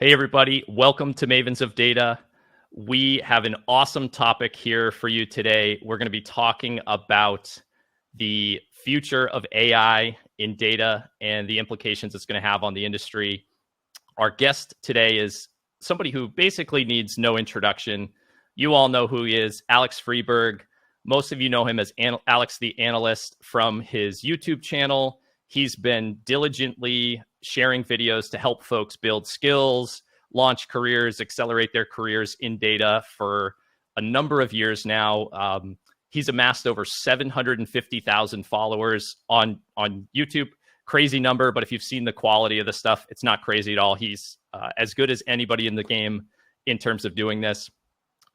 Hey, everybody. Welcome to Mavens of Data. We have an awesome topic here for you today. We're going to be talking about the future of AI in data and the implications it's going to have on the industry. Our guest today is somebody who basically needs no introduction. You all know who he is, Alex Freberg. Most of you know him as Alex the Analyst from his YouTube channel. He's been diligently sharing videos to help folks build skills, launch careers, accelerate their careers in data for a number of years now. He's amassed over 750,000 followers on YouTube. Crazy number, but if you've seen the quality of the stuff, it's not crazy at all. He's as good as anybody in the game in terms of doing this.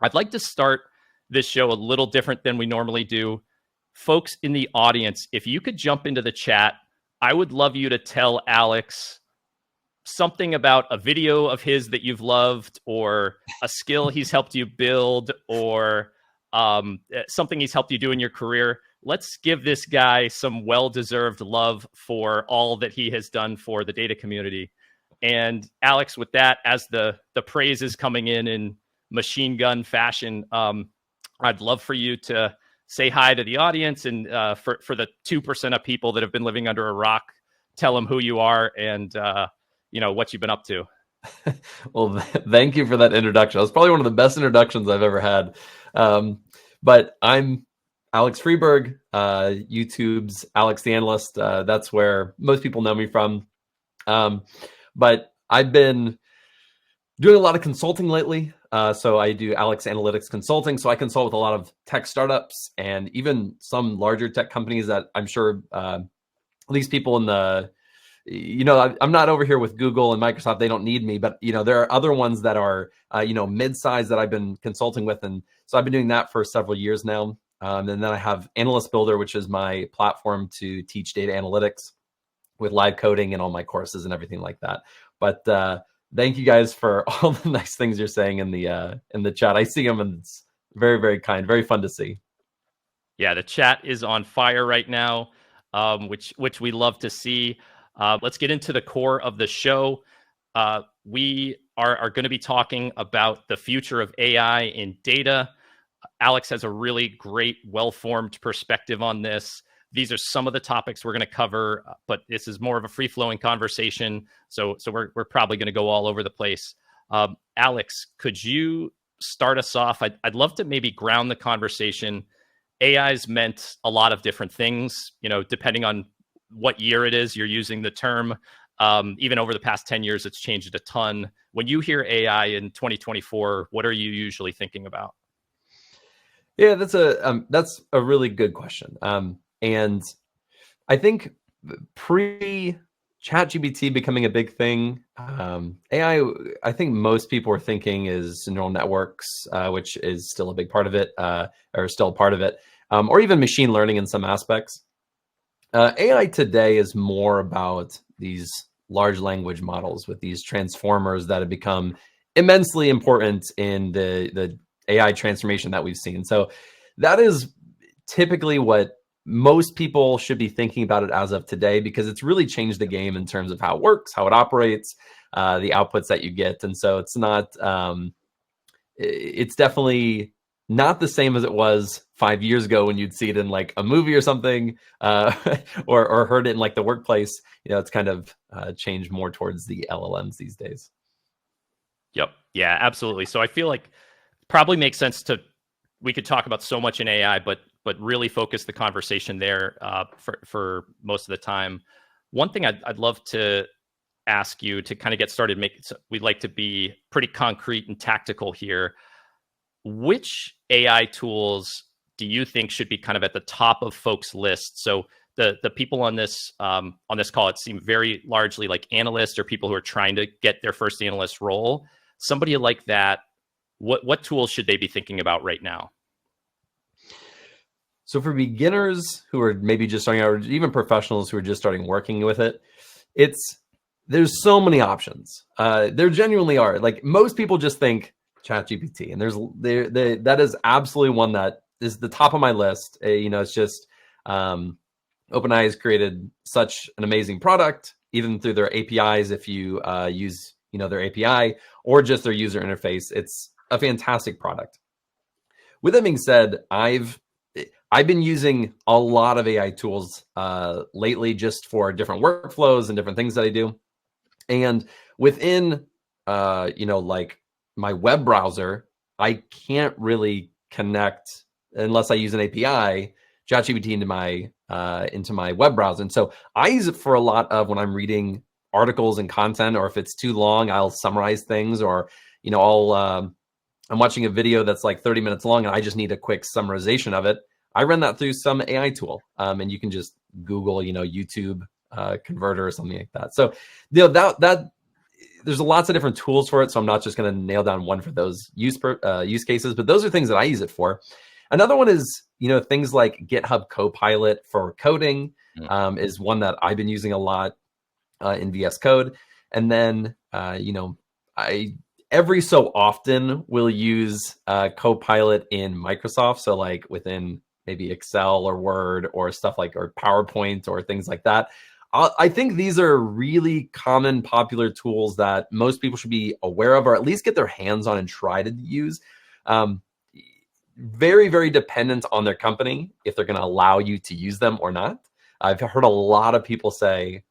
I'd like to start this show a little different than we normally do. Folks in the audience, if you could jump into the chat, I would love you to tell Alex something about a video of his that you've loved, or a skill he's helped you build, or something he's helped you do in your career. Let's give this guy some well-deserved love for all that he has done for the data community. And Alex, with that, as the praise is coming in machine gun fashion, I'd love for you to say hi to the audience, and for the 2% of people that have been living under a rock, tell them who you are and what you've been up to. Well, thank you for that introduction. That was probably one of the best introductions I've ever had. But I'm Alex Freberg, YouTube's Alex The Analyst. That's where most people know me from. But I've been doing a lot of consulting lately. So I do Alex Analytics consulting. So I consult with a lot of tech startups and even some larger tech companies that I'm sure these people in the, I'm not over here with Google and Microsoft. They don't need me, but there are other ones that are, mid-size that I've been consulting with. And so I've been doing that for several years now. And then I have Analyst Builder, which is my platform to teach data analytics with live coding and all my courses and everything like that. But thank you guys for all the nice things you're saying in the chat. I see them, and it's very, very kind, very fun to see. Yeah, the chat is on fire right now, which we love to see. Let's get into the core of the show. We are going to be talking about the future of AI in data. Alex has a really great, well-formed perspective on this. These are some of the topics we're going to cover, but this is more of a free-flowing conversation, so we're probably going to go all over the place. Alex, could you start us off? I'd love to maybe ground the conversation. AI's meant a lot of different things, depending on what year it is you're using the term. Even over the past 10 years, it's changed a ton. When you hear AI in 2024, what are you usually thinking about? Yeah, that's a really good question. And I think pre-ChatGPT becoming a big thing, AI, I think most people are thinking is neural networks, which is still a big part of it, or still a part of it, or even machine learning in some aspects. AI today is more about these large language models with these transformers that have become immensely important in the AI transformation that we've seen. So that is typically what most people should be thinking about it as of today, because it's really changed the game in terms of how it works, how it operates, the outputs that you get. And so it's not, it's definitely not the same as it was 5 years ago when you'd see it in like a movie or something, or heard it in like the workplace. It's kind of changed more towards the LLMs these days. Yep. Yeah, absolutely. So I feel like probably makes sense we could talk about so much in AI, but really focus the conversation there for most of the time. One thing I'd love to ask you to kind of get started, we'd like to be pretty concrete and tactical here. Which AI tools do you think should be kind of at the top of folks' lists? So the people on this call, it seem very largely like analysts or people who are trying to get their first analyst role. Somebody like that, what tools should they be thinking about right now? So for beginners who are maybe just starting out, or even professionals who are just starting working with it, there's so many options. There genuinely are. Like, most people just think ChatGPT, and that is absolutely one that is the top of my list. It's just OpenAI has created such an amazing product, even through their APIs. If you use their API or just their user interface. It's a fantastic product. With that being said, I've been using a lot of AI tools lately, just for different workflows and different things that I do. And within, like my web browser, I can't really connect unless I use an API, ChatGPT into my web browser. And so I use it for a lot of when I'm reading articles and content, or if it's too long, I'll summarize things, or I'm watching a video that's like 30 minutes long and I just need a quick summarization of it. I run that through some AI tool, and you can just Google, YouTube converter or something like that. So that there's lots of different tools for it. So I'm not just going to nail down one for those use cases, but those are things that I use it for. Another one is, things like GitHub Copilot for coding is one that I've been using a lot in VS Code. And then, I every so often will use Copilot in Microsoft. So like within maybe Excel or Word or stuff like, or PowerPoint or things like that. I think these are really common, popular tools that most people should be aware of, or at least get their hands on and try to use. Very, very dependent on their company if they're going to allow you to use them or not. I've heard a lot of people say,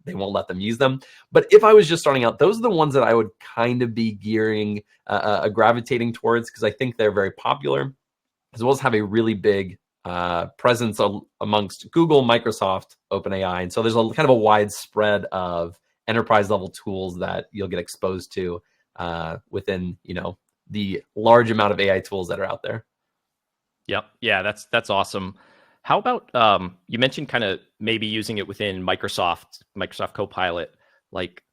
they won't let them use them. But if I was just starting out, those are the ones that I would kind of be gravitating towards, because I think they're very popular, as well as have a really big presence amongst Google, Microsoft, OpenAI. And so there's a kind of a wide spread of enterprise level tools that you'll get exposed to within, the large amount of AI tools that are out there. Yep. Yeah, that's awesome. How about you mentioned kind of maybe using it within Microsoft Copilot, like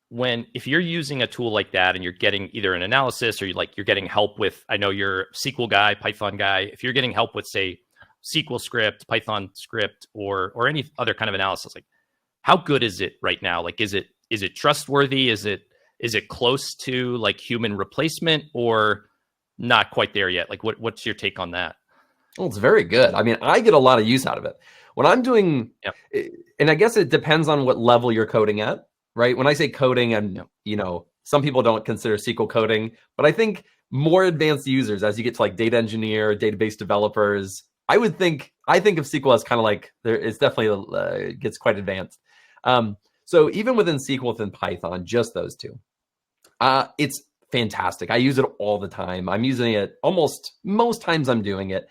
if you're using a tool like that and you're getting either an analysis, or you're getting help with, I know you're a SQL guy, Python guy, if you're getting help with, say, SQL script, Python script, or any other kind of analysis, like how good is it right now? Like, is it trustworthy? Is it close to like human replacement, or not quite there yet? Like what's your take on that? Well, it's very good. I mean, I get a lot of use out of it. When I'm doing, and I guess it depends on what level you're coding at, right? When I say coding, and some people don't consider SQL coding, but I think more advanced users, as you get to like data engineer, database developers, I think of SQL as kind of like it's definitely gets quite advanced. So even within SQL, within Python, just those two, it's fantastic. I use it all the time. I'm using it almost most times I'm doing it.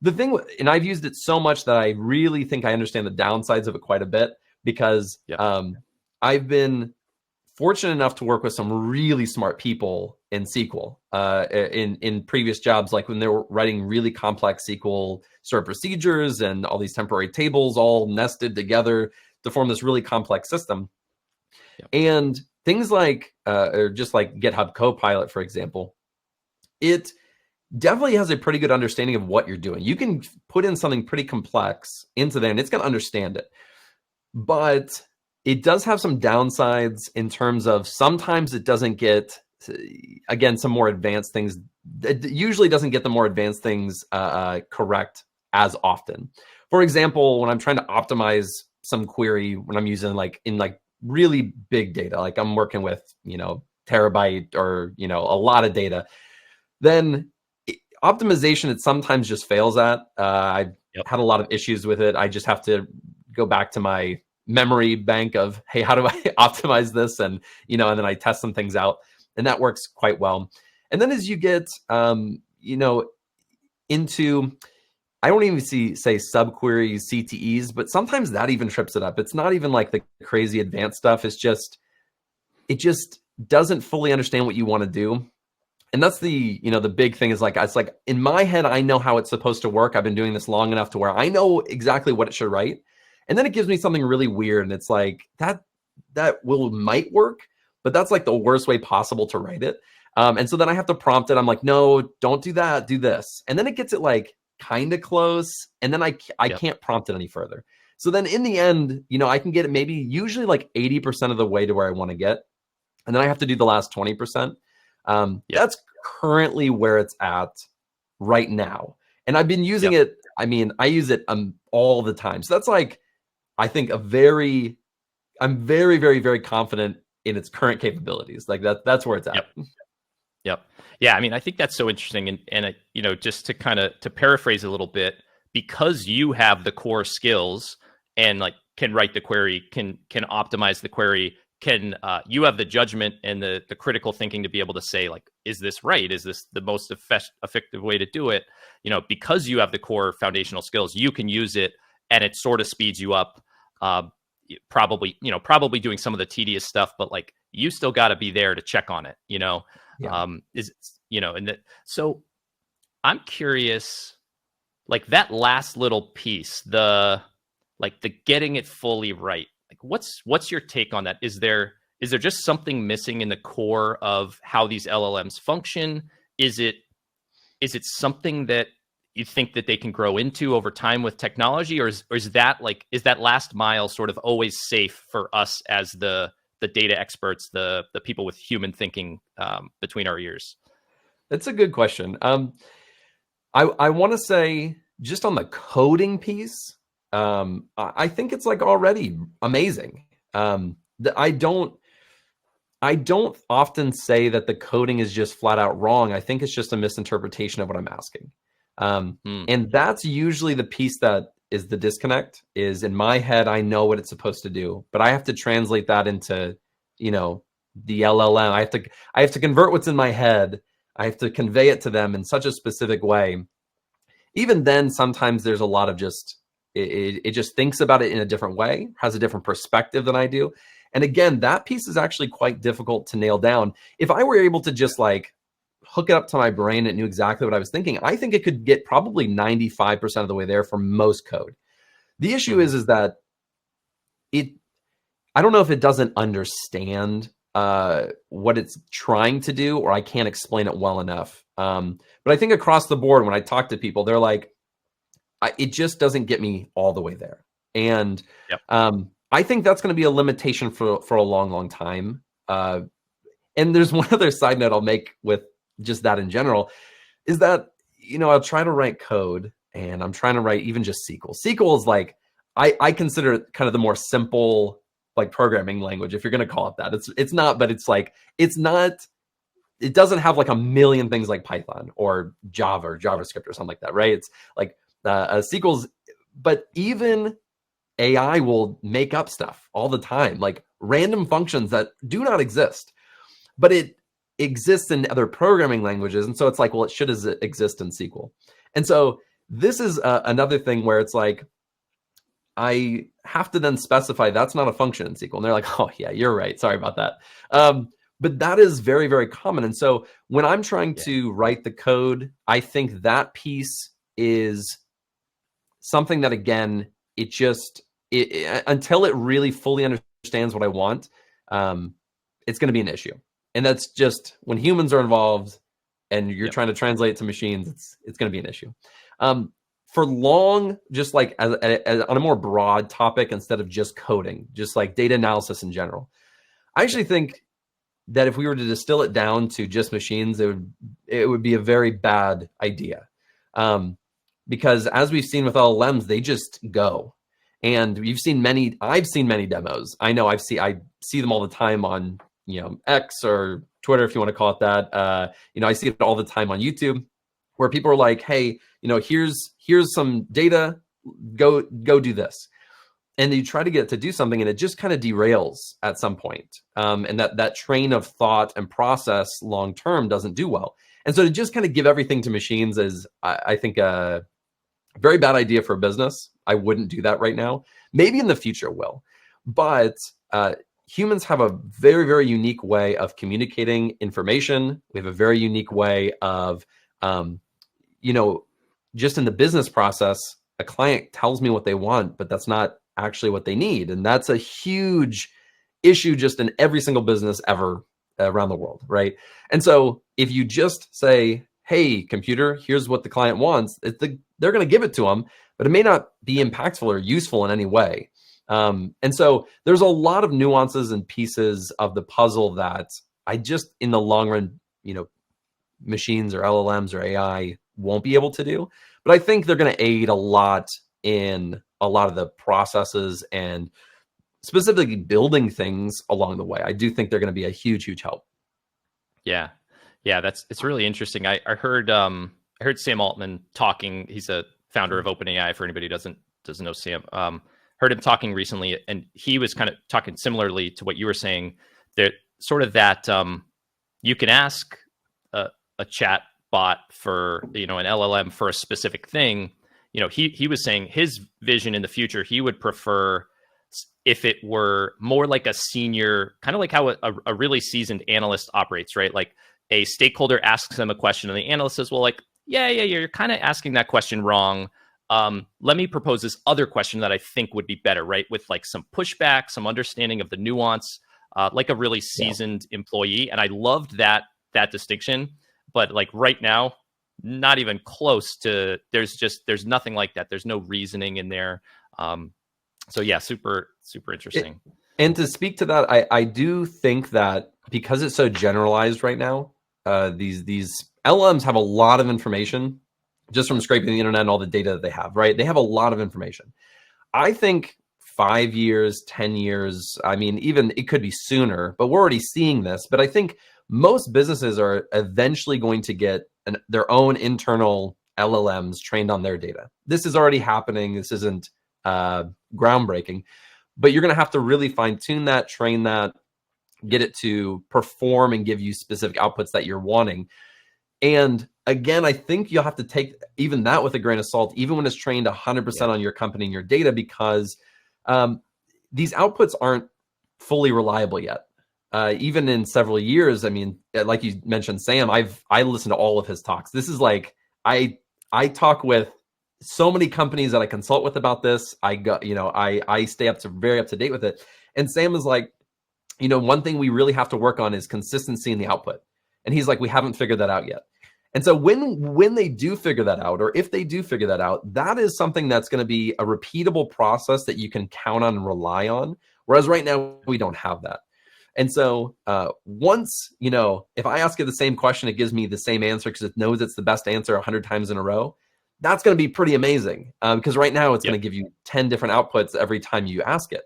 The thing, and I've used it so much that I really think I understand the downsides of it quite a bit, because I've been fortunate enough to work with some really smart people in SQL in previous jobs, like when they were writing really complex SQL sort of procedures and all these temporary tables all nested together to form this really complex system. And things like, or just like GitHub Copilot, for example, it definitely has a pretty good understanding of what you're doing. You can put in something pretty complex into there and it's going to understand it. But it does have some downsides in terms of sometimes it doesn't get, again, some more advanced things. It usually doesn't get the more advanced things correct as often. For example, when I'm trying to optimize some query, when I'm using in really big data, like I'm working with, terabyte or, a lot of data, then optimization, it sometimes just fails at. I've had a lot of issues with it. I just have to go back to my memory bank of, hey, how do I optimize this? And, and then I test some things out, and that works quite well. And then as you get, into, I don't even say subqueries, CTEs, but sometimes that even trips it up. It's not even like the crazy advanced stuff. It just doesn't fully understand what you want to do. And that's the big thing is it's like in my head, I know how it's supposed to work. I've been doing this long enough to where I know exactly what it should write. And then it gives me something really weird. And it's like that might work, but that's like the worst way possible to write it. And so then I have to prompt it. I'm like, no, don't do that. Do this. And then it gets it like kind of close. And then I can't prompt it any further. So then in the end, I can get it maybe usually like 80% of the way to where I want to get. And then I have to do the last 20%. That's currently where it's at right now. And I've been using it. I mean, I use it all the time. So that's like, I think I'm very, very, very confident in its current capabilities. Like that's where it's at. Yep. Yep. Yeah. I mean, I think that's so interesting. And just to kind of to paraphrase a little bit, because you have the core skills and like can write the query, can optimize the query, you have the judgment and the critical thinking to be able to say, like, is this right? Is this the most effective way to do it? Because you have the core foundational skills, you can use it, and it sort of speeds you up. Probably doing some of the tedious stuff, but like you still got to be there to check on it. Yeah. So I'm curious, like that last little piece, the getting it fully right. Like what's your take on that? Is there just something missing in the core of how these LLMs function? Is it something that you think that they can grow into over time with technology, or is that last mile sort of always safe for us as the data experts, the people with human thinking between our ears? That's a good question. I want to say just on the coding piece, I think it's like already amazing. I don't often say that the coding is just flat out wrong. I think it's just a misinterpretation of what I'm asking. And that's usually the piece that is the disconnect. Is in my head, I know what it's supposed to do, but I have to translate that into, the LLM. I have to convert what's in my head. I have to convey it to them in such a specific way. Even then, sometimes there's a lot of just, it just thinks about it in a different way, has a different perspective than I do. And again, that piece is actually quite difficult to nail down. If I were able to just like hook it up to my brain and it knew exactly what I was thinking, I think it could get probably 95% of the way there for most code. The issue is that I don't know if it doesn't understand what it's trying to do, or I can't explain it well enough. But I think across the board, when I talk to people, they're like, it just doesn't get me all the way there. And I think that's going to be a limitation for a long, long time. And there's one other side note I'll make with just that in general, is that, I'll try to write code, and I'm trying to write even just SQL. SQL is like, I consider it kind of the more simple, like, programming language, if you're going to call it that. It's not, but it's like, it doesn't have like a million things like Python or Java or JavaScript or something like that, right? It's like SQL's, but even AI will make up stuff all the time, like random functions that do not exist, but it exists in other programming languages. And so it's like, well, it should exist in SQL. And so this is another thing where it's like, I have to then specify that's not a function in SQL. And they're like, oh yeah, you're right. Sorry about that. But that is very, very common. And so when I'm trying to write the code, I think that piece is something that, again, until it really fully understands what I want, it's going to be an issue. And that's just when humans are involved and you're trying to translate it to machines, it's going to be an issue. For long, just like as on a more broad topic, instead of just coding, just like data analysis in general, I actually think that if we were to distill it down to just machines, it would be a very bad idea. Because as we've seen with LLMs, they just go. And I've seen many demos. I know I see them all the time on, X or Twitter, if you want to call it that. I see it all the time on YouTube, where people are like, hey, here's some data, go do this. And you try to get it to do something, and it just kind of derails at some point. And that train of thought and process long-term doesn't do well. And so to just kind of give everything to machines is, I think, a very bad idea for a business. I wouldn't do that right now. Maybe in the future will. But humans have a very, very unique way of communicating information. We have a very unique way of, just in the business process, a client tells me what they want, but that's not actually what they need. And that's a huge issue just in every single business ever around the world, right? And so if you just say, hey, computer, here's what the client wants, they're going to give it to them, but it may not be impactful or useful in any way. And so there's a lot of nuances and pieces of the puzzle that I just, in the long run, machines or LLMs or AI won't be able to do. But I think they're going to aid a lot in a lot of the processes and specifically building things along the way, I do think they're going to be a huge, huge help. Yeah. Yeah. It's really interesting. I heard Sam Altman talking. He's a founder of OpenAI, for anybody who doesn't know Sam. Heard him talking recently, and he was kind of talking similarly to what you were saying. That sort of that you can ask a chat bot for, an LLM for a specific thing. He was saying his vision in the future, he would prefer if it were more like a senior, kind of like how a really seasoned analyst operates, right? Like a stakeholder asks them a question and the analyst says, well, like, yeah, you're kind of asking that question wrong. Let me propose this other question that I think would be better, right? With like some pushback, some understanding of the nuance, like a really seasoned employee. And I loved that distinction. But like right now, not even close to, there's nothing like that. There's no reasoning in there. So yeah, super, super interesting. And to speak to that, I do think that because it's so generalized right now, these LLMs have a lot of information just from scraping the internet and all the data that they have, right? They have a lot of information. I think 5 years, 10 years, I mean, even it could be sooner, but we're already seeing this. But I think most businesses are eventually going to get their own internal LLMs trained on their data. This is already happening. This isn't groundbreaking, but you're going to have to really fine tune that, train that, get it to perform and give you specific outputs that you're wanting. And again, I think you'll have to take even that with a grain of salt, even when it's trained 100% on your company and your data, because these outputs aren't fully reliable yet. Even in several years, I mean, like you mentioned, Sam, I listened to all of his talks. This is like, I talk with so many companies that I consult with about this. I stay very up to date with it. And Sam is like, one thing we really have to work on is consistency in the output. And he's like, we haven't figured that out yet. And so when they do figure that out, or if they do figure that out, that is something that's going to be a repeatable process that you can count on and rely on. Whereas right now we don't have that. And so once, if I ask it the same question, it gives me the same answer because it knows it's the best answer 100 times in a row. That's going to be pretty amazing because right now it's going to give you 10 different outputs every time you ask it.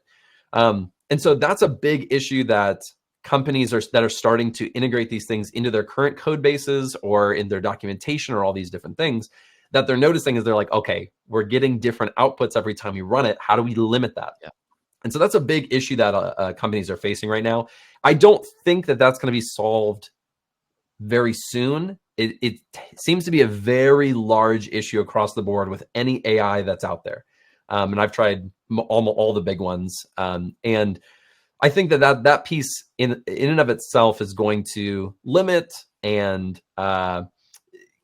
And so that's a big issue that companies that are starting to integrate these things into their current code bases or in their documentation or all these different things that they're noticing is they're like, okay, we're getting different outputs every time we run it. How do we limit that? Yeah. And so that's a big issue that companies are facing right now. I don't think that that's going to be solved very soon. It seems to be a very large issue across the board with any AI that's out there. And I've tried almost all the big ones. And I think that piece in and of itself is going to limit and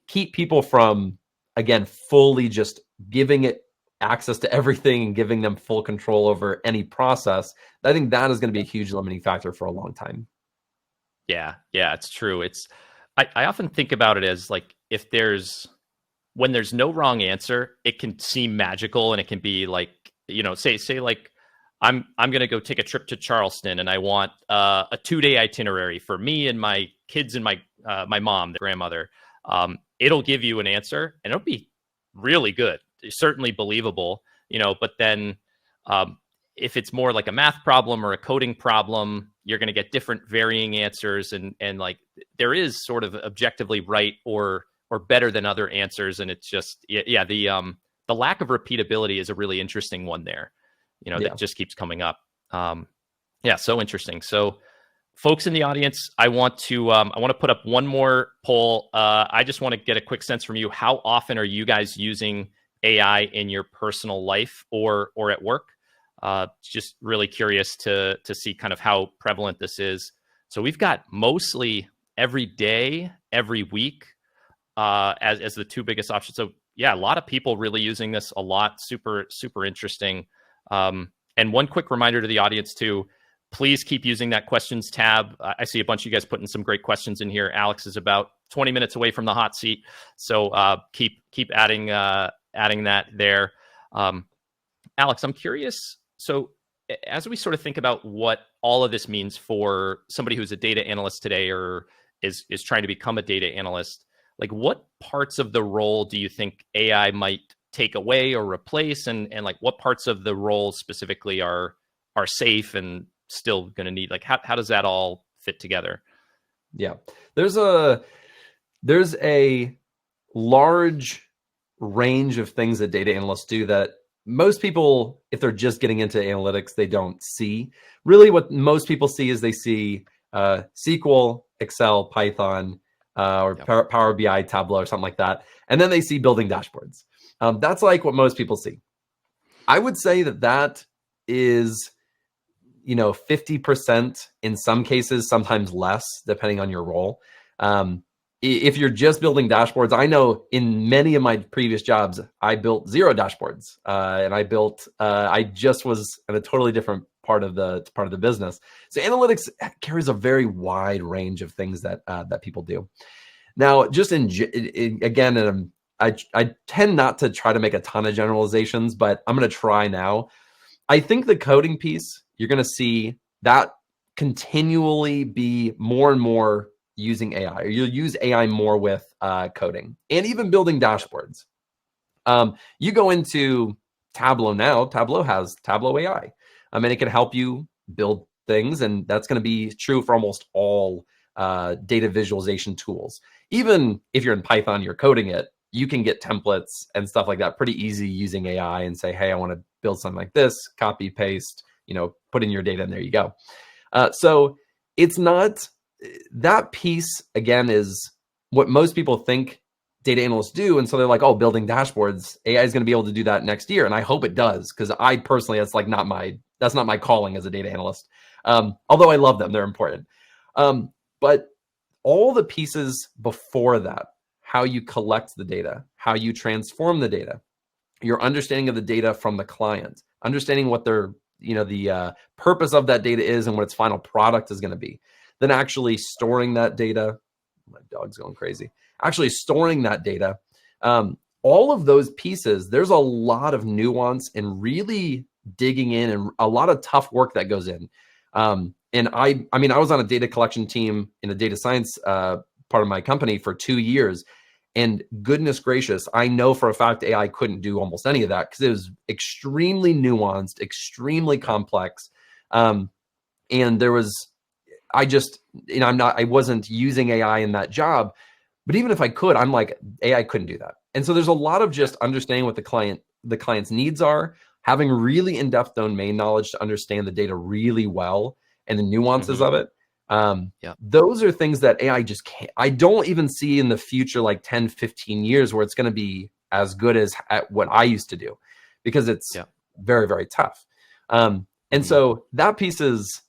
keep people from, again, fully just giving it access to everything and giving them full control over any process. I think that is going to be a huge limiting factor for a long time. Yeah, it's true. I often think about it as like when there's no wrong answer, it can seem magical and it can be like, say like I'm going to go take a trip to Charleston and I want a 2-day itinerary for me and my kids and my mom, the grandmother. It'll give you an answer and it'll be really good. Certainly believable, but then if it's more like a math problem or a coding problem, you're going to get different varying answers and like there is sort of objectively right or better than other answers. And it's just, the lack of repeatability is a really interesting one there, that just keeps coming up. So interesting. So folks in the audience, I want to put up one more poll. I just want to get a quick sense from you. How often are you guys using AI in your personal life or at work? Just really curious to see kind of how prevalent this is. So we've got mostly every day, every week as the two biggest options. So yeah, a lot of people really using this a lot. Super, super interesting. And one quick reminder to the audience too, please keep using that questions tab. I see a bunch of you guys putting some great questions in here. Alex is about 20 minutes away from the hot seat. So keep adding that there. Alex, I'm curious. So as we sort of think about what all of this means for somebody who's a data analyst today or is trying to become a data analyst, like what parts of the role do you think AI might take away or replace? And like what parts of the role specifically are are safe and still going to need, like, how does that all fit together? Yeah, there's a large range of things that data analysts do that most people, if they're just getting into analytics, they don't see. Really, what most people see is they see SQL, Excel, Python, or Power BI, Tableau, or something like that. And then they see building dashboards. That's like what most people see. I would say that is, 50% in some cases, sometimes less, depending on your role. If you're just building dashboards, I know in many of my previous jobs, I built 0 dashboards, and I just was in a totally different part of the business. So analytics carries a very wide range of things that people do. Now, just again, I tend not to try to make a ton of generalizations, but I'm going to try now. I think the coding piece, you're going to see that continually be more and more using AI, or you'll use AI more with coding and even building dashboards. You go into Tableau now, Tableau has Tableau AI. And it can help you build things, and that's going to be true for almost all data visualization tools. Even if you're in Python, you're coding it, you can get templates and stuff like that pretty easy using AI and say, hey, I want to build something like this, copy, paste, put in your data, and there you go. So it's not, that piece, again, is what most people think data analysts do. And so they're like, oh, building dashboards, AI is going to be able to do that next year. And I hope it does, because I personally, that's not my calling as a data analyst. Although I love them, they're important. But all the pieces before that, how you collect the data, how you transform the data, your understanding of the data from the client, understanding what their, the purpose of that data is and what its final product is going to be. Then actually storing that data. My dog's going crazy. Actually storing that data. All of those pieces, there's a lot of nuance and really digging in, and a lot of tough work that goes in. And I was on a data collection team in the data science part of my company for 2 years. And goodness gracious, I know for a fact AI couldn't do almost any of that, because it was extremely nuanced, extremely complex. And there was, I wasn't using AI in that job, but even if I could, I'm like, AI couldn't do that. And so there's a lot of just understanding what the client's needs are, having really in-depth domain knowledge to understand the data really well and the nuances of it. Those are things that AI just can't. I don't even see in the future, like 10, 15 years, where it's going to be as good as at what I used to do, because it's very, very tough. And so that piece is,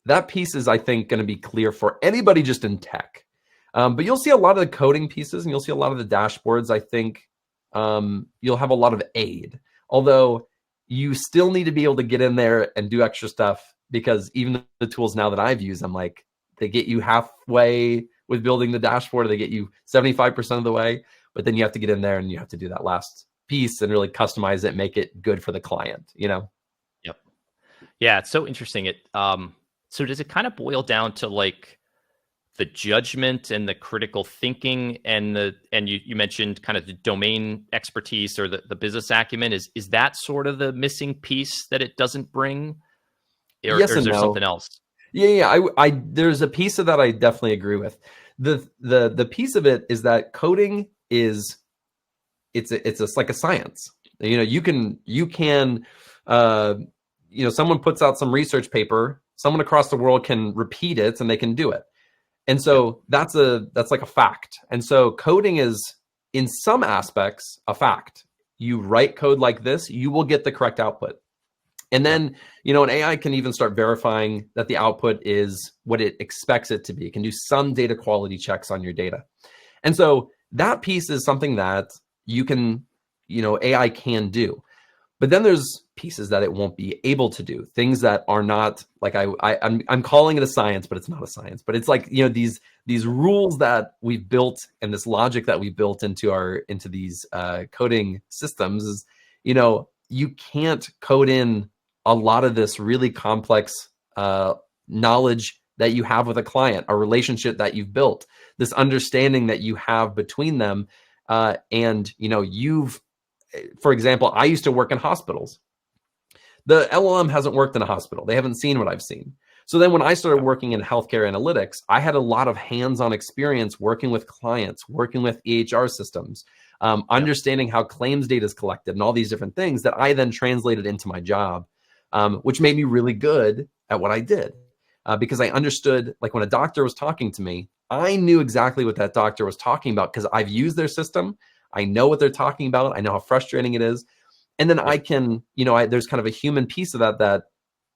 I think, going to be clear for anybody just in tech. But you'll see a lot of the coding pieces, and you'll see a lot of the dashboards. I think you'll have a lot of aid, although you still need to be able to get in there and do extra stuff, because even the tools now that I've used, I'm like, they get you halfway with building the dashboard, or they get you 75% of the way, but then you have to get in there and you have to do that last piece and really customize it, make it good for the client, Yep. Yeah, it's so interesting. So does it kind of boil down to like the judgment and the critical thinking and you mentioned kind of the domain expertise or the business acumen? Is that sort of the missing piece that it doesn't bring? Yes, or is there no. something else? Yeah. I there's a piece of that I definitely agree with. The piece of it is that coding is, it's like a science. You can someone puts out some research paper, someone across the world can repeat it and they can do it. And so that's like a fact. And so coding is, in some aspects, a fact. You write code like this, you will get the correct output. And then, an AI can even start verifying that the output is what it expects it to be. It can do some data quality checks on your data. And so that piece is something that you can, AI can do. But then there's pieces that it won't be able to do, things that are not, like I'm calling it a science, but it's not a science. But it's like, these rules that we've built and this logic that we built into these coding systems is, you can't code in a lot of this really complex knowledge that you have with a client, a relationship that you've built, this understanding that you have between them. And, for example, I used to work in hospitals. The LLM hasn't worked in a hospital. They haven't seen what I've seen. So then when I started working in healthcare analytics, I had a lot of hands-on experience working with clients, working with EHR systems, understanding how claims data is collected and all these different things that I then translated into my job, which made me really good at what I did. Because I understood, like when a doctor was talking to me, I knew exactly what that doctor was talking about because I've used their system. I know what they're talking about. I know how frustrating it is. And then I can, there's kind of a human piece of that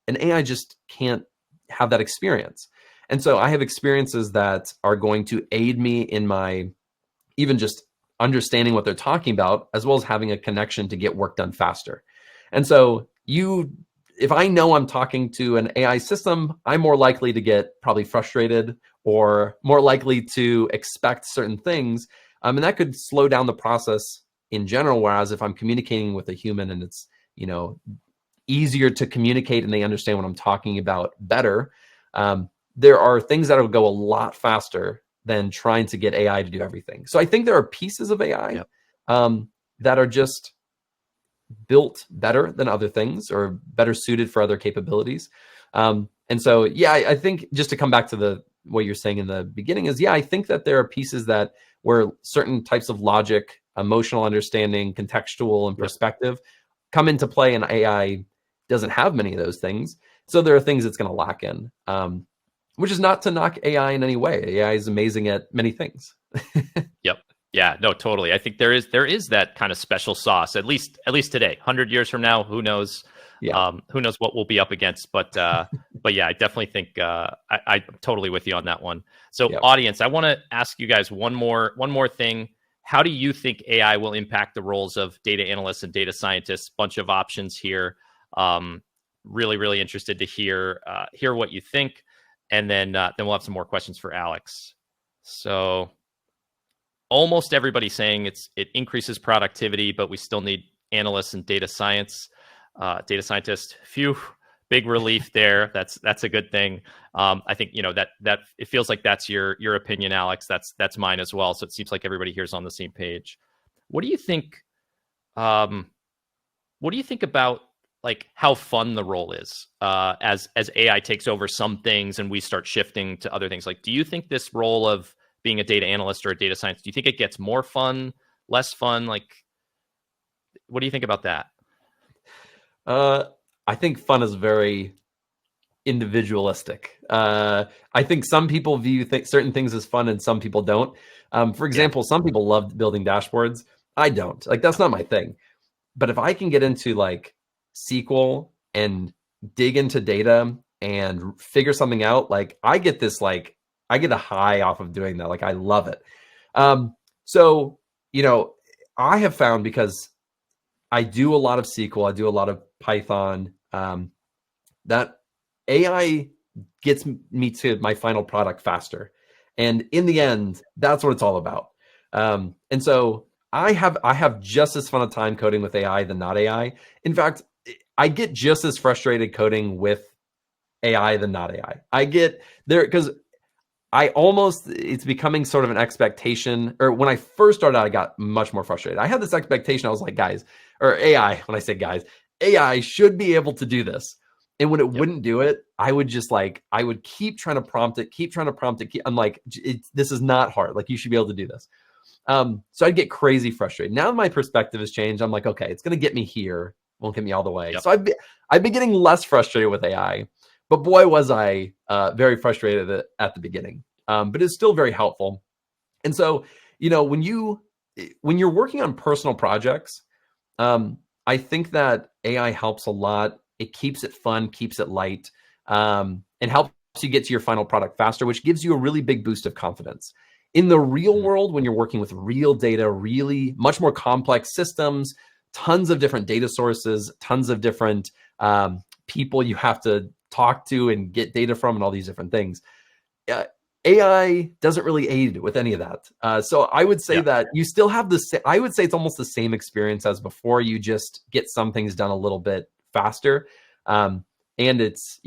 an AI just can't have that experience. And so I have experiences that are going to aid me in my even just understanding what they're talking about, as well as having a connection to get work done faster. And so if I know I'm talking to an AI system, I'm more likely to get probably frustrated or more likely to expect certain things. And that could slow down the process in general. Whereas if I'm communicating with a human and it's, easier to communicate and they understand what I'm talking about better, there are things that will go a lot faster than trying to get AI to do everything. So I think there are pieces of AI that are just built better than other things or better suited for other capabilities. And so, I think just to come back to what you're saying in the beginning is, I think that there are pieces where certain types of logic, emotional understanding, contextual and perspective come into play, and AI doesn't have many of those things. So there are things it's going to lack in, which is not to knock AI in any way. AI is amazing at many things. Yep. Yeah, no, totally. I think there is that kind of special sauce, at least today. 100 years from now, who knows? Who knows what we'll be up against? But yeah, I definitely think I'm totally with you on that one. So audience, I want to ask you guys one more thing. How do you think AI will impact the roles of data analysts and data scientists? Bunch of options here. Really, really interested to hear what you think, and then we'll have some more questions for Alex. So, almost everybody saying it increases productivity, but we still need analysts and data scientists. Phew, big relief there. That's a good thing. I think that it feels like that's your opinion, Alex. That's mine as well. So it seems like everybody here is on the same page. What do you think? What do you think about like how fun the role is as AI takes over some things and we start shifting to other things? Like, do you think this role of being a data analyst or a data scientist, do you think it gets more fun, less fun? Like, what do you think about that? I think fun is very individualistic. I think some people view certain things as fun and some people don't. For example, some people love building dashboards. I don't. Like, that's not my thing. But if I can get into like SQL and dig into data and figure something out, like I get a high off of doing that. Like, I love it. So, I have found, because I do a lot of SQL, I do a lot of Python, that AI gets me to my final product faster. And in the end, that's what it's all about. And so I have just as fun a time coding with AI than not AI. In fact, I get just as frustrated coding with AI than not AI. I get there because it's becoming sort of an expectation. Or when I first started, I got much more frustrated. I had this expectation. I was like, guys, or AI, when I say guys, AI should be able to do this. And when it wouldn't do it, I would keep trying to prompt it. I'm like, this is not hard. Like, you should be able to do this. So I'd get crazy frustrated. Now my perspective has changed. I'm like, okay, it's going to get me here. Won't get me all the way. So I've been getting less frustrated with AI, but boy, was I very frustrated at the beginning. But it's still very helpful. And so, when you're working on personal projects, I think that AI helps a lot. It keeps it fun, keeps it light, and helps you get to your final product faster, which gives you a really big boost of confidence. In the real world, when you're working with real data, really much more complex systems, tons of different data sources, tons of different people you have to talk to and get data from, and all these different things. AI doesn't really aid with any of that. So I would say that you still have I would say it's almost the same experience as before. You just get some things done a little bit faster. And it's,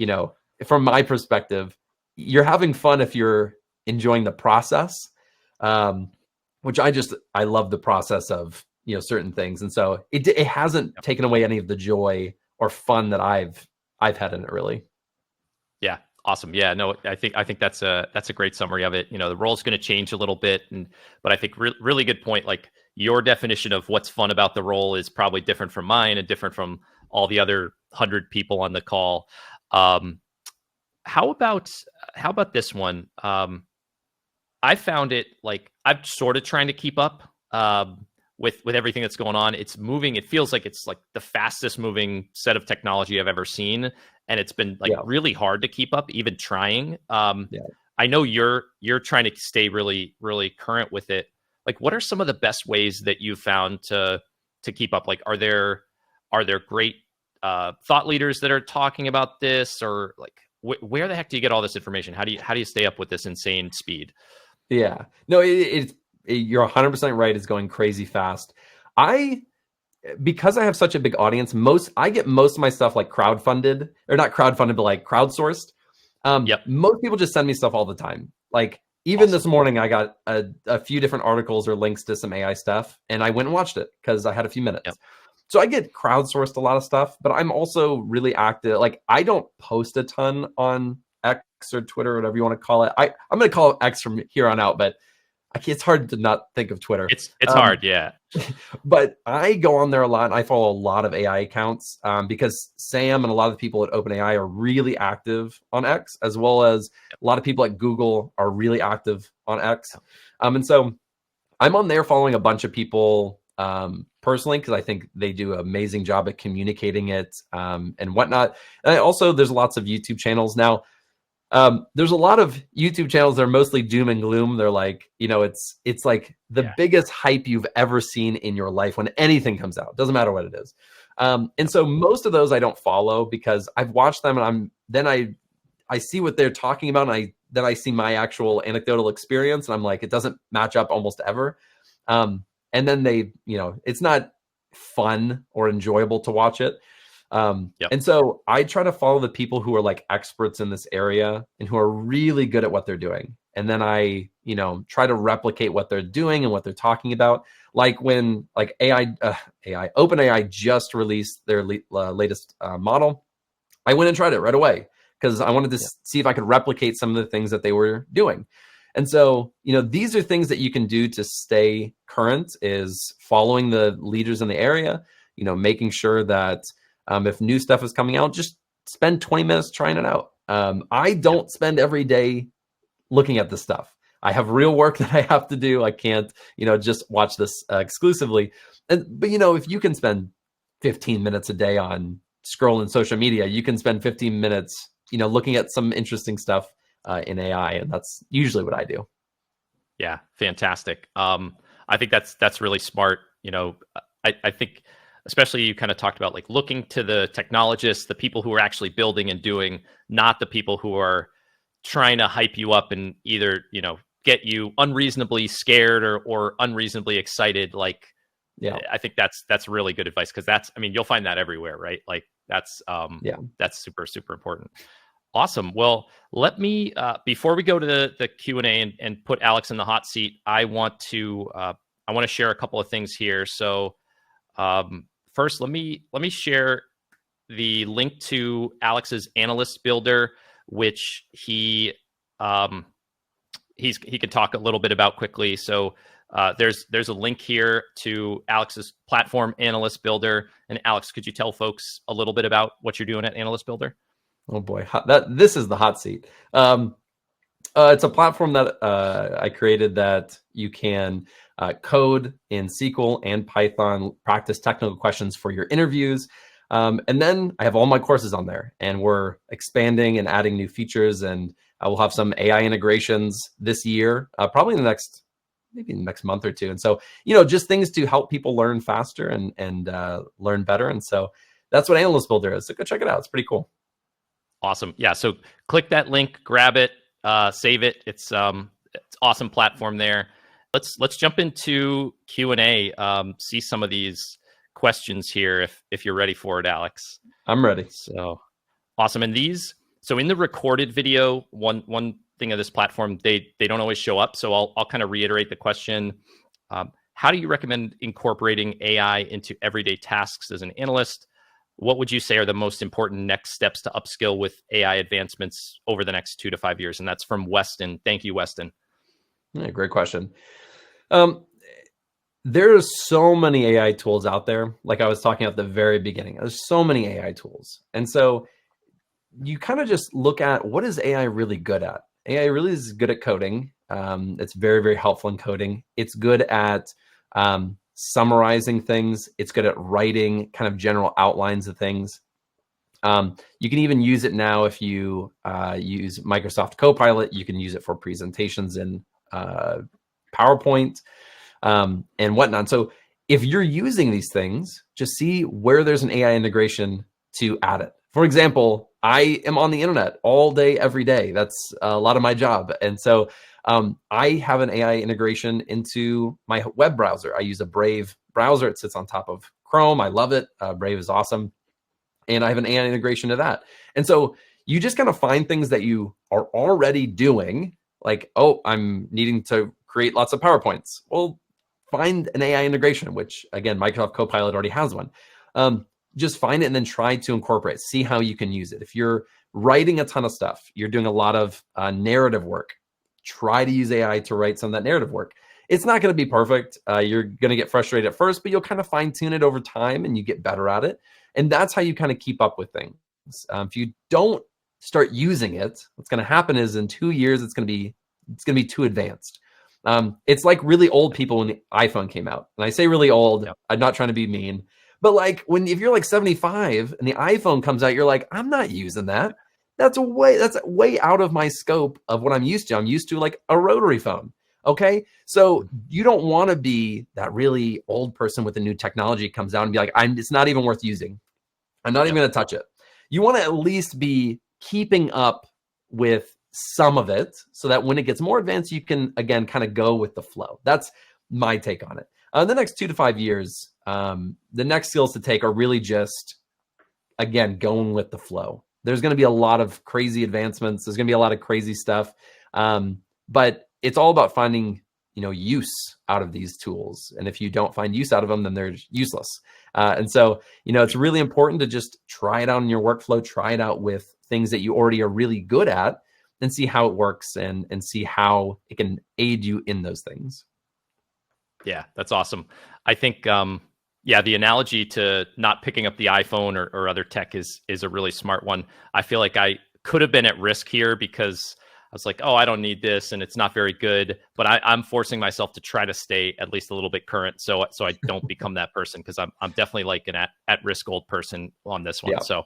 from my perspective, you're having fun if you're enjoying the process, which I love the process of, certain things. And so it hasn't taken away any of the joy or fun that I've had in it, really. Yeah. Awesome. Yeah, no, I think that's a great summary of it. The role's going to change a little bit, but I think really good point. Like, your definition of what's fun about the role is probably different from mine and different from all the other 100 people on the call. How about this one? I found it, like, I'm sort of trying to keep up with everything that's going on. It's moving. It feels like it's like the fastest moving set of technology I've ever seen, and it's been like really hard to keep up, even trying. I know you're trying to stay really, really current with it. Like, what are some of the best ways that you've found to keep up? Like, are there great thought leaders that are talking about this, or like where the heck do you get all this information? How do you stay up with this insane speed? Yeah, no, you're 100% right. It's going crazy fast. Because I have such a big audience, I get most of my stuff like crowdfunded, or not crowdfunded, but like crowdsourced. Most people just send me stuff all the time. Like, even this morning, I got a few different articles or links to some AI stuff, and I went and watched it because I had a few minutes. So I get crowdsourced a lot of stuff, but I'm also really active. Like, I don't post a ton on X or Twitter, or whatever you want to call it. I'm going to call it X from here on out, but it's hard to not think of Twitter. It's hard, yeah. But I go on there a lot, and I follow a lot of AI accounts because Sam and a lot of the people at OpenAI are really active on X, as well as a lot of people at Google are really active on X. And so I'm on there following a bunch of people personally, because I think they do an amazing job at communicating it and whatnot. And there's lots of YouTube channels now. There's a lot of YouTube channels that are mostly doom and gloom. They're like, it's like the biggest hype you've ever seen in your life when anything comes out. Doesn't matter what it is. And so most of those I don't follow, because I've watched them, and I see what they're talking about, and then I see my actual anecdotal experience, and I'm like, it doesn't match up almost ever. And then it's not fun or enjoyable to watch it. And so I try to follow the people who are like experts in this area and who are really good at what they're doing. And then I, try to replicate what they're doing and what they're talking about. Like when OpenAI just released their latest model, I went and tried it right away because I wanted to see if I could replicate some of the things that they were doing. And so, these are things that you can do to stay current, is following the leaders in the area, making sure that if new stuff is coming out, just spend 20 minutes trying it out. I don't spend every day looking at this stuff. I have real work that I have to do. I can't, just watch this exclusively. But if you can spend 15 minutes a day on scrolling social media, you can spend 15 minutes, looking at some interesting stuff in AI. And that's usually what I do. Yeah, fantastic. I think that's really smart. I think, especially, you kind of talked about like looking to the technologists, the people who are actually building and doing, not the people who are trying to hype you up and either, get you unreasonably scared or unreasonably excited. Like, I think that's really good advice, because you'll find that everywhere, right? Like that's super, super important. Awesome. Well, let me, before we go to the Q&A and put Alex in the hot seat, I want to share a couple of things here. So, first, let me share the link to Alex's Analyst Builder, which he can talk a little bit about quickly. So there's a link here to Alex's platform, Analyst Builder. And Alex, could you tell folks a little bit about what you're doing at Analyst Builder? Oh boy, this is the hot seat. It's a platform that I created that you can code in SQL and Python, practice technical questions for your interviews. And then I have all my courses on there, and we're expanding and adding new features, and I will have some AI integrations this year, probably in the next month or two. And so, just things to help people learn faster and learn better. And so that's what Analyst Builder is. So go check it out. It's pretty cool. Awesome. Yeah. So click that link, grab it, save it. It's awesome platform there. Let's jump into Q&A. See some of these questions here if you're ready for it, Alex. I'm ready. So awesome. And so in the recorded video, one thing of this platform, they don't always show up. So I'll kind of reiterate the question. How do you recommend incorporating AI into everyday tasks as an analyst? what would you say are the most important next steps to upskill with AI advancements over the next 2 to 5 years? And that's from Weston. Thank you, Weston. Yeah, great question. There's so many AI tools out there. Like I was talking at the very beginning, there's so many AI tools. And so you kind of just look at, what is AI really good at? AI really is good at coding. It's very, very helpful in coding. It's good at summarizing things. It's good at writing kind of general outlines of things. You can even use it now if you use Microsoft Copilot. You can use it for presentations in PowerPoint and whatnot. So if you're using these things, just see where there's an AI integration to add it. For example, I am on the internet all day, every day. That's a lot of my job. And so I have an AI integration into my web browser. I use a Brave browser. It sits on top of Chrome. I love it. Brave is awesome. And I have an AI integration to that. And so you just kind of find things that you are already doing, like, oh, I'm needing to create lots of PowerPoints. Well, find an AI integration, which again, Microsoft Copilot already has one. Just find it and then try to incorporate, see how you can use it. If you're writing a ton of stuff, you're doing a lot of narrative work, try to use AI to write some of that narrative work. It's not going to be perfect. You're going to get frustrated at first, but you'll kind of fine tune it over time and you get better at it. And that's how you kind of keep up with things. If you don't start using it, what's going to happen is in 2 years, it's going to be too advanced. It's like really old people when the iPhone came out. And I say really old, yep. I'm not trying to be mean, but like if you're like 75 and the iPhone comes out, you're like, I'm not using that. That's way out of my scope of what I'm used to. I'm used to like a rotary phone. Okay. So you don't want to be that really old person with the new technology comes out and be like, it's not even worth using. I'm not even going to touch it. You want to at least be keeping up with some of it so that when it gets more advanced, you can, again, kind of go with the flow. That's my take on it. The next 2 to 5 years, the next skills to take are really just, again, going with the flow. There's going to be a lot of crazy advancements. There's going to be a lot of crazy stuff. But it's all about finding, use out of these tools. And if you don't find use out of them, then they're useless. And so, it's really important to just try it out in your workflow, try it out with things that you already are really good at and see how it works and see how it can aid you in those things. Yeah, that's awesome. I think, the analogy to not picking up the iPhone or other tech is a really smart one. I feel like I could have been at risk here because I was like, oh, I don't need this and it's not very good, but I'm forcing myself to try to stay at least a little bit current so I don't become that person, because I'm definitely like an at risk old person on this one. Yeah. So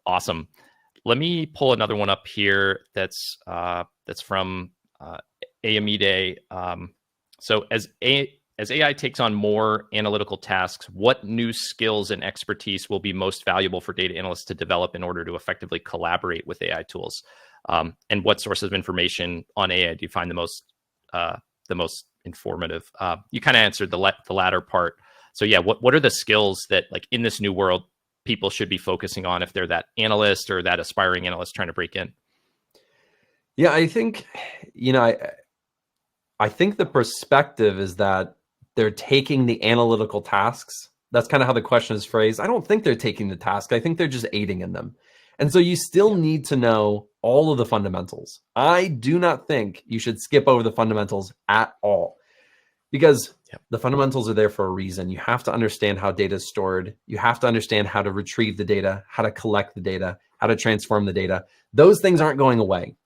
awesome. Let me pull another one up here that's from Amide. So as AI takes on more analytical tasks, what new skills and expertise will be most valuable for data analysts to develop in order to effectively collaborate with AI tools? And what sources of information on AI do you find the most informative? You kind of answered the latter part. So yeah, what are the skills that, like, in this new world, people should be focusing on if they're that analyst or that aspiring analyst trying to break in? Yeah, I think, I think the perspective is that they're taking the analytical tasks. That's kind of how the question is phrased. I don't think they're taking the task. I think they're just aiding in them. And so you still need to know all of the fundamentals. I do not think you should skip over the fundamentals at all, because the fundamentals are there for a reason. You have to understand how data is stored. You have to understand how to retrieve the data, how to collect the data, how to transform the data. Those things aren't going away.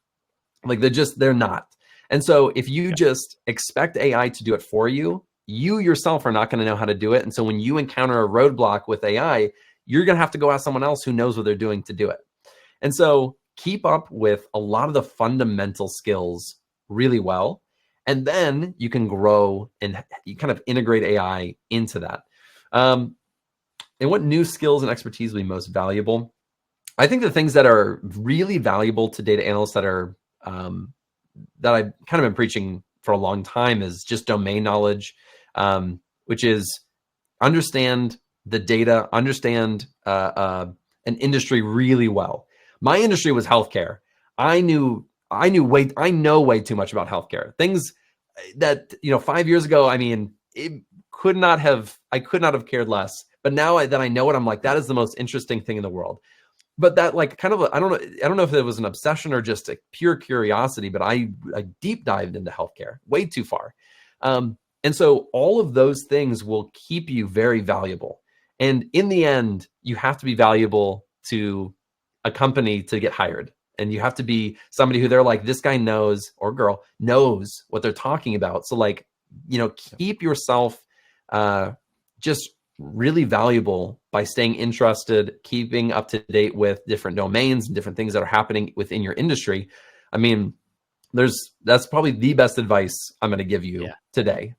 Like they're not. And so if you just expect AI to do it for you, you yourself are not going to know how to do it. And so when you encounter a roadblock with AI, you're going to have to go ask someone else who knows what they're doing to do it. And so keep up with a lot of the fundamental skills really well. And then you can grow and you kind of integrate AI into that. And what new skills and expertise will be most valuable? I think the things that are really valuable to data analysts that are that I've kind of been preaching for a long time is just domain knowledge, which is understand the data, understand an industry really well. My industry was healthcare. I know way too much about healthcare. Things that 5 years ago, I could not have cared less. But now that I know it, I'm like, that is the most interesting thing in the world. But that like kind of, I don't know if it was an obsession or just a pure curiosity, but I deep dived into healthcare way too far. And so all of those things will keep you very valuable. And in the end, you have to be valuable to a company to get hired. And you have to be somebody who they're like, this guy knows, or girl knows what they're talking about. So like, keep yourself just really valuable by staying interested, keeping up to date with different domains and different things that are happening within your industry. I mean, that's probably the best advice I'm going to give you today.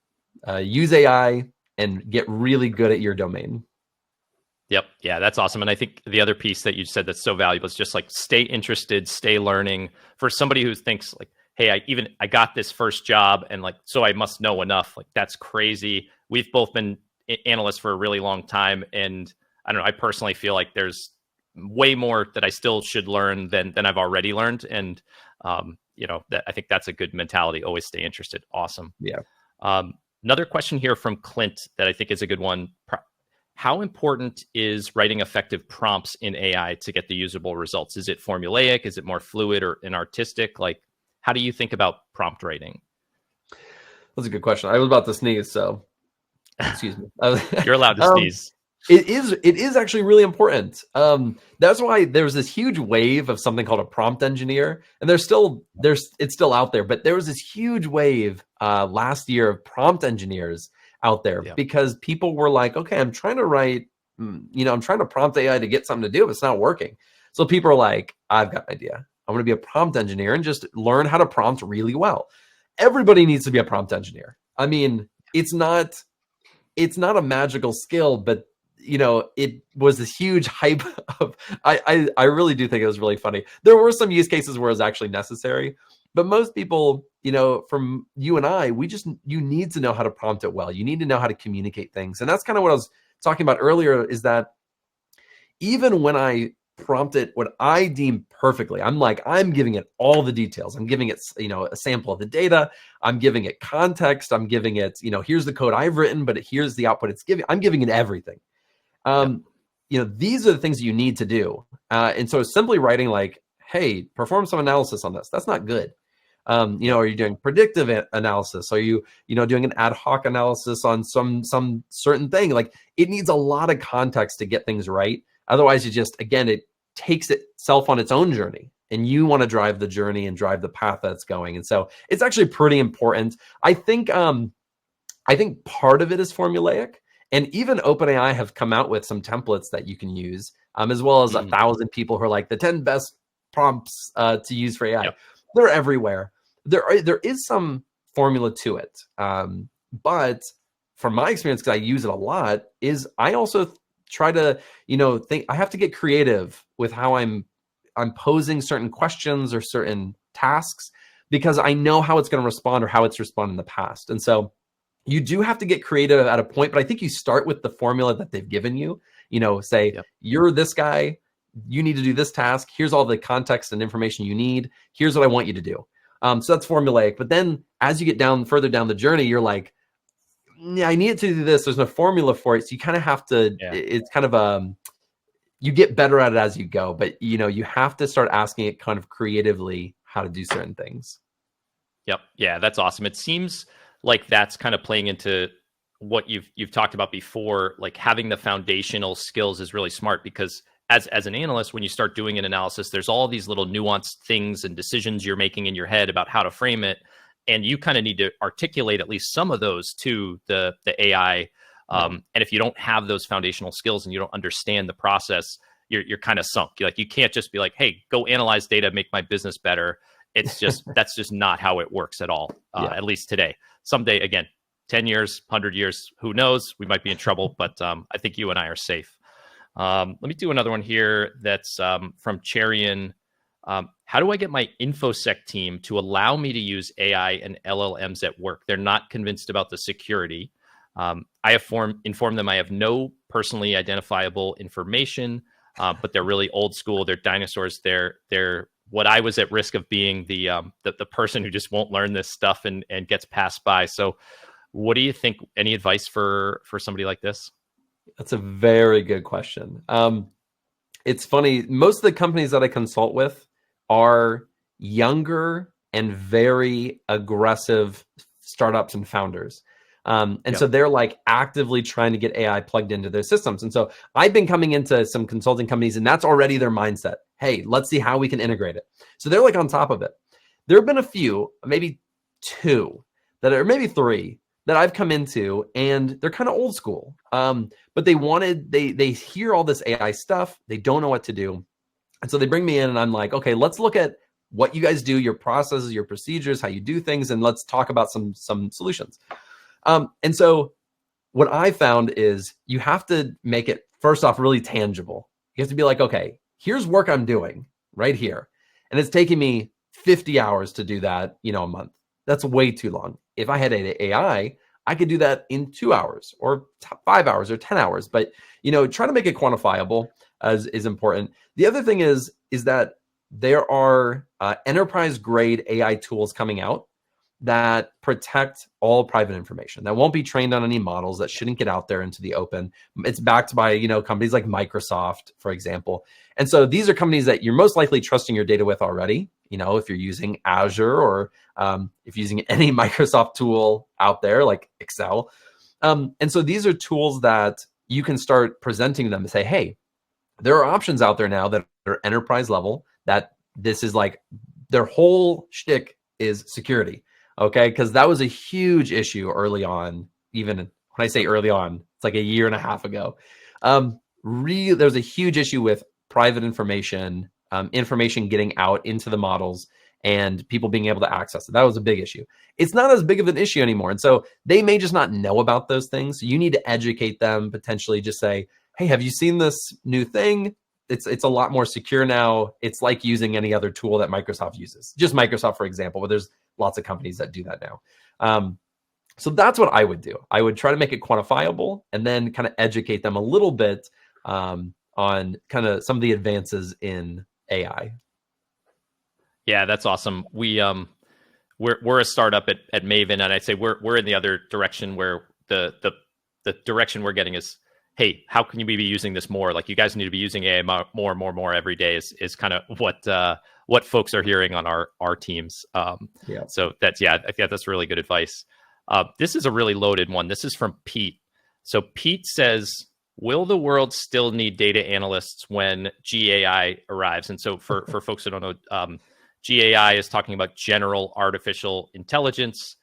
Use AI and get really good at your domain. Yep. Yeah, that's awesome. And I think the other piece that you said that's so valuable is just like stay interested, stay learning. For somebody who thinks like, hey, I got this first job and like, so I must know enough. Like, that's crazy. We've both been analysts for a really long time. And I don't know, I personally feel like there's way more that I still should learn than I've already learned. And, that I think that's a good mentality. Always stay interested. Awesome. Yeah. Another question here from Clint that I think is a good one. How important is writing effective prompts in AI to get the usable results? Is it formulaic? Is it more fluid or artistic? Like, how do you think about prompt writing? That's a good question. I was about to sneeze, so excuse me. You're allowed to sneeze. It is actually really important. That's why there's this huge wave of something called a prompt engineer, and it's still out there. But there was this huge wave last year of prompt engineers out there because people were like, okay, I'm trying to write, I'm trying to prompt AI to get something to do, but it's not working. So people are like, I've got an idea. I'm going to be a prompt engineer and just learn how to prompt really well. Everybody needs to be a prompt engineer. I mean, it's not a magical skill, but it was this huge hype of, I really do think it was really funny. There were some use cases where it was actually necessary, but most people, from you and I, you need to know how to prompt it well. You need to know how to communicate things. And that's kind of what I was talking about earlier, is that even when I prompt it what I deem perfectly, I'm giving it all the details. I'm giving it, a sample of the data. I'm giving it context. I'm giving it, here's the code I've written, but here's the output it's giving. I'm giving it everything. These are the things that you need to do. And so simply writing like, hey, perform some analysis on this. That's not good. Are you doing predictive analysis? Are you, doing an ad hoc analysis on some certain thing? Like, it needs a lot of context to get things right. Otherwise, it takes itself on its own journey, and you want to drive the journey and drive the path that's going. And so it's actually pretty important. I think part of it is formulaic, and even OpenAI have come out with some templates that you can use, as well as 1,000 people who are like the 10 best prompts to use for AI. Yep. They're everywhere. There is some formula to it. But from my experience, because I use it a lot, is I also try to, think I have to get creative with how I'm posing certain questions or certain tasks, because I know how it's going to respond or how it's responded in the past. And so you do have to get creative at a point, but I think you start with the formula that they've given you. Say, you're this guy, you need to do this task. Here's all the context and information you need. Here's what I want you to do. So that's formulaic. But then as you get further down the journey, you're like, I need it to do this. There's no formula for it. So you kind of have to, it's kind of you get better at it as you go, but you have to start asking it kind of creatively how to do certain things. Yep. Yeah, that's awesome. It seems like that's kind of playing into what you've talked about before. Like, having the foundational skills is really smart, because as an analyst, when you start doing an analysis, there's all these little nuanced things and decisions you're making in your head about how to frame it. And you kind of need to articulate at least some of those to the AI. And if you don't have those foundational skills and you don't understand the process, you're kind of sunk. You can't just be like, hey, go analyze data, make my business better. It's just, that's just not how it works at all. At least today. Someday, again, 10 years, 100 years, who knows? We might be in trouble, but I think you and I are safe. Let me do another one here that's from Cherian. How do I get my InfoSec team to allow me to use AI and LLMs at work? They're not convinced about the security. I have informed them I have no personally identifiable information, but they're really old school. They're dinosaurs. They're what I was at risk of being the person who just won't learn this stuff and gets passed by. So what do you think? Any advice for somebody like this? That's a very good question. It's funny. Most of the companies that I consult with are younger and very aggressive startups and founders. And so they're like actively trying to get AI plugged into their systems. And so I've been coming into some consulting companies, and that's already their mindset. Hey, let's see how we can integrate it. So they're like on top of it. There have been a few, maybe two, that are maybe three that I've come into, and they're kind of old school. But they hear all this AI stuff. They don't know what to do. And so they bring me in, and I'm like, okay, let's look at what you guys do, your processes, your procedures, how you do things, and let's talk about some solutions. And so what I found is you have to make it, first off, really tangible. You have to be like, okay, here's work I'm doing right here. And it's taking me 50 hours to do that, a month. That's way too long. If I had an AI, I could do that in 2 hours or 5 hours or 10 hours. But, try to make it quantifiable is important. The other thing is that there are enterprise grade AI tools coming out that protect all private information, that won't be trained on any models, that shouldn't get out there into the open. It's backed by, companies like Microsoft, for example. And so these are companies that you're most likely trusting your data with already. If you're using Azure or if you're using any Microsoft tool out there like Excel. And so these are tools that you can start presenting them and say, hey, there are options out there now that are enterprise level, that this is like their whole shtick is security. Okay, because that was a huge issue early on. Even when I say early on, it's like a year and a half ago. There was a huge issue with private information, information getting out into the models, and people being able to access it. That was a big issue. It's not as big of an issue anymore. And so they may just not know about those things. You need to educate them, potentially just say, hey, have you seen this new thing? It's a lot more secure now. It's like using any other tool that Microsoft uses. Just Microsoft, for example, but there's lots of companies that do that now. So that's what I would do. I would try to make it quantifiable and then kind of educate them a little bit on kind of some of the advances in AI. Yeah, that's awesome. We're a startup at Maven, and I'd say we're in the other direction, where the direction we're getting is, hey, how can you be using this more? Like, you guys need to be using AI more every day is kind of what folks are hearing on our teams. So I think that's really good advice. This is a really loaded one. This is from Pete. So Pete says, will the world still need data analysts when GAI arrives? And so for folks who don't know, GAI is talking about general artificial intelligence.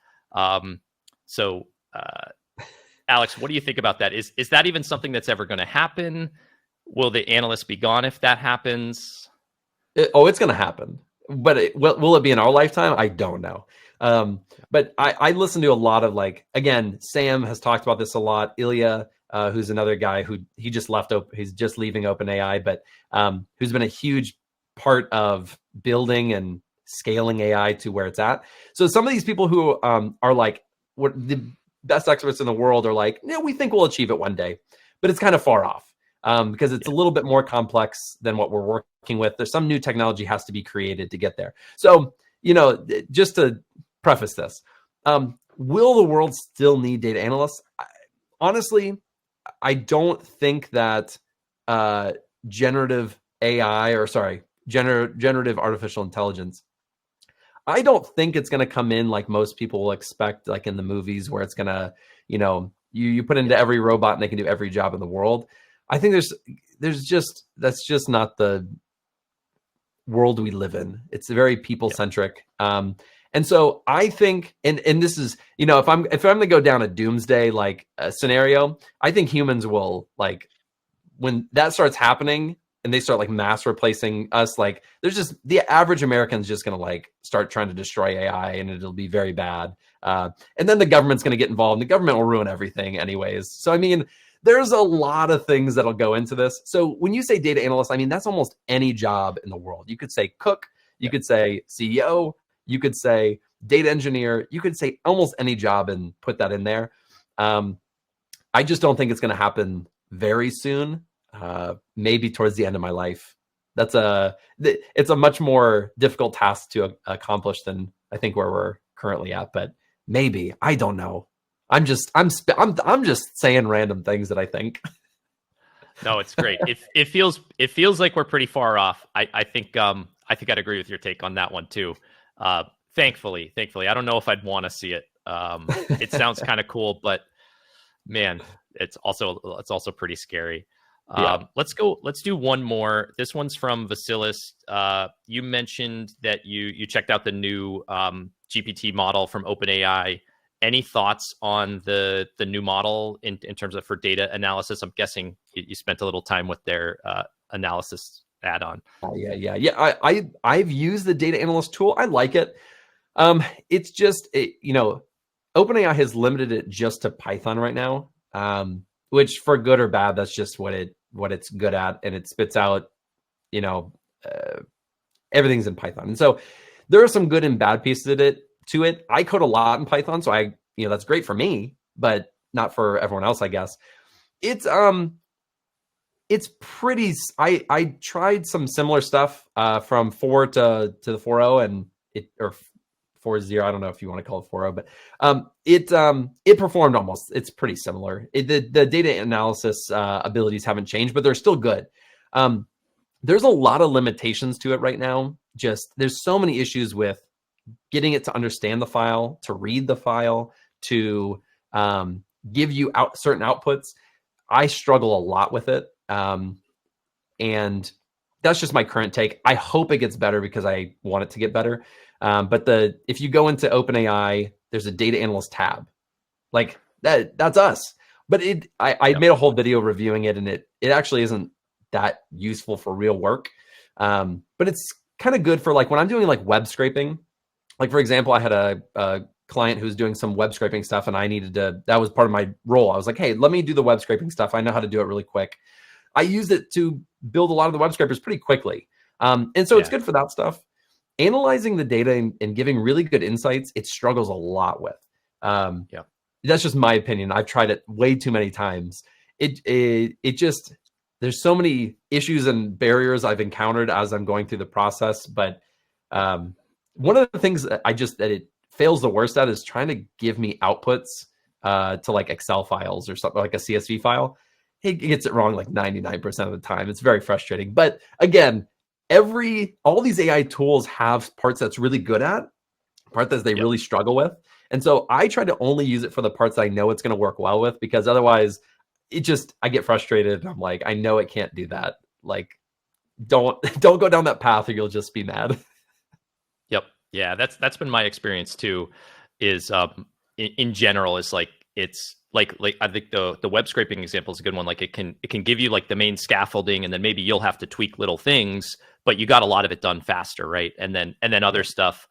Alex, what do you think about that? Is that even something that's ever going to happen? Will the analysts be gone if that happens? It's going to happen. But will it be in our lifetime? I don't know. But I listen to a lot of, like, again, Sam has talked about this a lot. Ilya, who's another guy who he just left. He's just leaving OpenAI, but who's been a huge part of building and scaling AI to where it's at. So some of these people who are like, what the best experts in the world are like, we think we'll achieve it one day, but it's kind of far off because it's a little bit more complex than what we're working with. There's some new technology has to be created to get there. So, just to preface this, will the world still need data analysts? Honestly, I don't think that generative artificial intelligence, I don't think it's going to come in like most people will expect, like in the movies, where it's going to, you put into every robot and they can do every job in the world. I think that's just not the world we live in. It's very people centric. And so I think, and this is, if I'm going to go down a doomsday like scenario, I think humans will, like, when that starts happening and they start like mass replacing us, like, there's just the average American's just going to like start trying to destroy AI, and it'll be very bad. And then the government's going to get involved, and the government will ruin everything anyways. So, I mean, there's a lot of things that'll go into this. So when you say data analyst, I mean, that's almost any job in the world. You could say cook, you could say CEO, you could say data engineer, you could say almost any job and put that in there. I just don't think it's going to happen very soon. Maybe towards the end of my life. It's a much more difficult task to accomplish than I think where we're currently at. But maybe, I don't know. I'm just saying random things that I think. No, it's great. It feels like we're pretty far off. I think I'd agree with your take on that one too. Thankfully, I don't know if I'd want to see it. It sounds kind of cool, but man, it's also pretty scary. Yeah. Let's do one more. This one's from Vasilis. You mentioned that you checked out the new GPT model from OpenAI. Any thoughts on the new model in terms of for data analysis? I'm guessing you spent a little time with their analysis add-on. Yeah. I've used the data analyst tool. I like it. It's just OpenAI has limited it just to Python right now, which for good or bad, that's just what it's good at, and it spits out, everything's in Python. And so there are some good and bad pieces to it. I code a lot in Python, so that's great for me, but not for everyone else, I guess. It's pretty. I tried some similar stuff from 4 to the 4.0 and or 4.0. I don't know if you want to call it 4.0, but it performed almost. It's pretty similar. The data analysis abilities haven't changed, but they're still good. There's a lot of limitations to it right now. There's so many issues with getting it to understand the file, to read the file, to give you certain outputs. I struggle a lot with it. And that's just my current take. I hope it gets better because I want it to get better. But if you go into OpenAI, there's a data analyst tab. Like that's us. But I made a whole video reviewing it, and it actually isn't that useful for real work. But it's kind of good for like when I'm doing like web scraping. Like, for example, I had a client who's doing some web scraping stuff, and that was part of my role. I was like, hey, let me do the web scraping stuff. I know how to do it really quick. I used it to build a lot of the web scrapers pretty quickly. And so it's good for that stuff. Analyzing the data and giving really good insights, it struggles a lot with. That's just my opinion. I've tried it way too many times. It just, there's so many issues and barriers I've encountered as I'm going through the process. But one of the things that it fails the worst at is trying to give me outputs to like Excel files or something like a CSV file. It gets it wrong like 99% of the time. It's very frustrating. But again, all these AI tools have parts that's really good at, parts that they really struggle with. And so I try to only use it for the parts that I know it's going to work well with, because otherwise I get frustrated. I'm like, I know it can't do that. Like, don't go down that path or you'll just be mad. Yep. Yeah. That's been my experience too, is in general is like, it's like I think the web scraping example is a good one. Like it can give you like the main scaffolding, and then maybe you'll have to tweak little things, but you got a lot of it done faster, right? And then other stuff,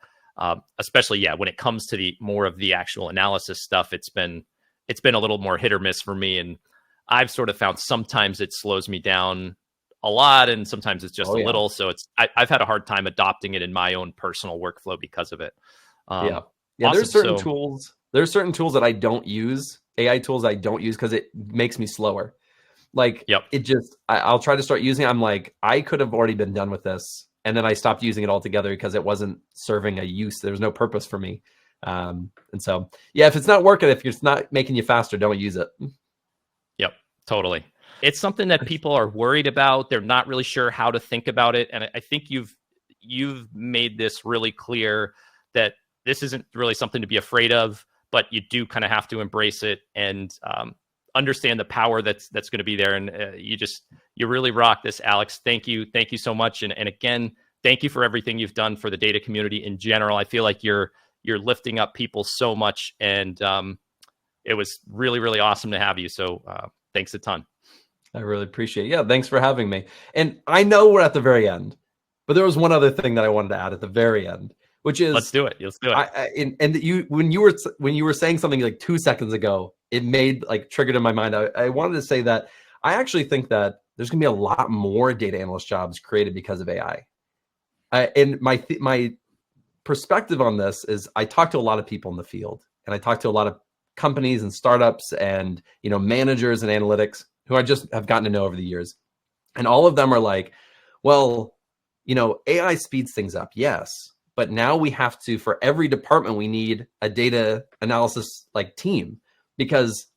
especially when it comes to more of the actual analysis stuff, it's been a little more hit or miss for me, and I've sort of found sometimes it slows me down a lot, and sometimes it's just a little. So I've had a hard time adopting it in my own personal workflow because of it. Awesome. There's certain tools that I don't use, AI tools I don't use because it makes me slower. Like I'll try to start using it. I'm like, I could have already been done with this. And then I stopped using it altogether because it wasn't serving a use. There was no purpose for me. And so, if it's not working, if it's not making you faster, don't use it. Yep, totally. It's something that people are worried about. They're not really sure how to think about it. And I think you've made this really clear that this isn't really something to be afraid of, but you do kind of have to embrace it and understand the power that's going to be there. And you really rock this, Alex. Thank you so much. And again, thank you for everything you've done for the data community in general. I feel like you're lifting up people so much, and it was really, really awesome to have you. So thanks a ton. I really appreciate it. Yeah, thanks for having me. And I know we're at the very end, but there was one other thing that I wanted to add at the very end, which is let's do it. When you were saying something like 2 seconds ago, it made triggered in my mind. I wanted to say that I actually think that there's going to be a lot more data analyst jobs created because of AI. And my perspective on this is I talk to a lot of people in the field, and I talk to a lot of companies and startups and managers and analytics who I just have gotten to know over the years. And all of them are like, well, AI speeds things up. Yes. But now we have to, for every department, we need a data analysis team, because,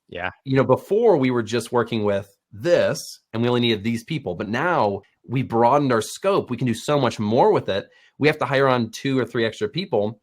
before we were just working with this and we only needed these people. But now we broadened our scope. We can do so much more with it. We have to hire on 2 or 3 extra people,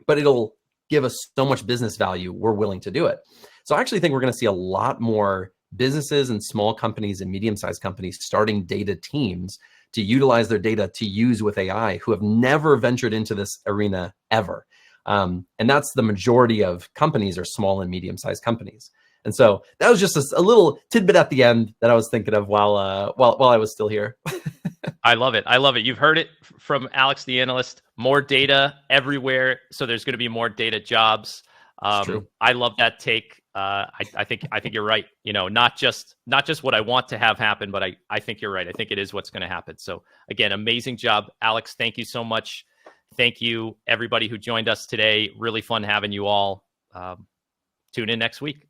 but it'll give us so much business value. We're willing to do it. So I actually think we're going to see a lot more businesses and small companies and medium-sized companies starting data teams to utilize their data to use with AI who have never ventured into this arena ever. And that's the majority of companies are small and medium-sized companies. And so that was just a little tidbit at the end that I was thinking of while I was still here. I love it. I love it. You've heard it from Alex the Analyst. More data everywhere, so there's going to be more data jobs. True. I love that take. I think you're right. You know, not just what I want to have happen, but I think you're right. I think it is what's going to happen. So again, amazing job, Alex. Thank you so much. Thank you everybody who joined us today. Really fun having you all. Tune in next week.